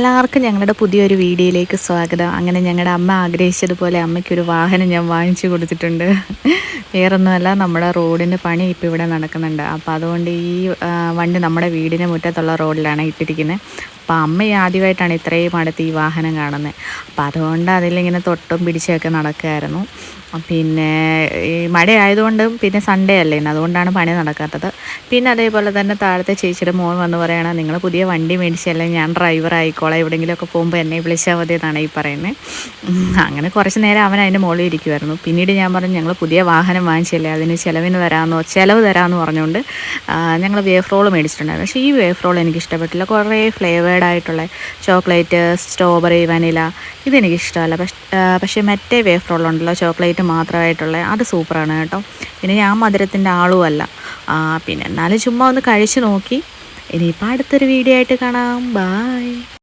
എല്ലാവർക്കും ഞങ്ങളുടെ പുതിയൊരു വീഡിയോയിലേക്ക് സ്വാഗതം. അങ്ങനെ ഞങ്ങളുടെ അമ്മ ആഗ്രഹിച്ചതുപോലെ അമ്മയ്ക്കൊരു വാഹനം ഞാൻ വാങ്ങിച്ചു കൊടുത്തിട്ടുണ്ട്. വേറൊന്നുമല്ല, നമ്മുടെ റോഡിൻ്റെ പണി ഇപ്പോൾ ഇവിടെ നടക്കുന്നുണ്ട്. അപ്പോൾ അതുകൊണ്ട് ഈ വണ്ടി നമ്മുടെ വീടിന് മുറ്റത്തുള്ള റോഡിലാണ് ഇട്ടിരിക്കുന്നത്. അപ്പോൾ അമ്മ ആദ്യമായിട്ടാണ് ഇത്രയും അടുത്ത് ഈ വാഹനം കാണുന്നത്. അപ്പോൾ അതുകൊണ്ട് അതിലിങ്ങനെ തൊട്ടും പിടിച്ചൊക്കെ നടക്കുമായിരുന്നു. പിന്നെ ഈ മഴയായതുകൊണ്ട്, പിന്നെ സൺഡേ അല്ലേ ഇന്ന്, അതുകൊണ്ടാണ് പണി നടക്കാത്തത്. പിന്നെ അതേപോലെ തന്നെ താഴത്തെ ചേച്ചിയുടെ മോൻ വന്ന് പറയണം, നിങ്ങൾ പുതിയ വണ്ടി മേടിച്ചല്ലേ, ഞാൻ ഡ്രൈവർ ആയിക്കോളാം, എവിടെയെങ്കിലുമൊക്കെ പോകുമ്പോൾ എന്നെ വിളിച്ചാൽ മതി എന്നാണ് ഈ പറയുന്നത്. അങ്ങനെ കുറച്ച് നേരം അവൻ അതിൻ്റെ മുകളിൽ ഇരിക്കുമായിരുന്നു. പിന്നീട് ഞാൻ പറഞ്ഞു, ഞങ്ങൾ പുതിയ വാഹനം വാങ്ങിച്ചല്ലേ, അതിന് ചിലവ് തരാമെന്ന് പറഞ്ഞുകൊണ്ട് ഞങ്ങൾ വേഫ് റോൾ മേടിച്ചിട്ടുണ്ടായിരുന്നു. പക്ഷേ ഈ വേഫ് റോൾ എനിക്ക് ഇഷ്ടപ്പെട്ടില്ല. കുറേ ഫ്ലേവേർഡ് ആയിട്ടുള്ള ചോക്ലേറ്റ്, സ്ട്രോബെറി, വനില ഇതെനിക്കിഷ്ടമല്ല. പക്ഷേ മറ്റേ വേഫ് റോൾ ഉണ്ടല്ലോ, ചോക്ലേറ്റ് മാത്രമായിട്ടുള്ള, അത് സൂപ്പറാണ് കേട്ടോ. പിന്നെ ഞാൻ മധുരത്തിൻ്റെ ആളും അല്ല. പിന്നെ എന്നാലും ചുമ്മാ ഒന്ന് കഴിച്ച് നോക്കി. ഇനിയിപ്പോൾ അടുത്തൊരു വീഡിയോ ആയിട്ട് കാണാം. ബായ്.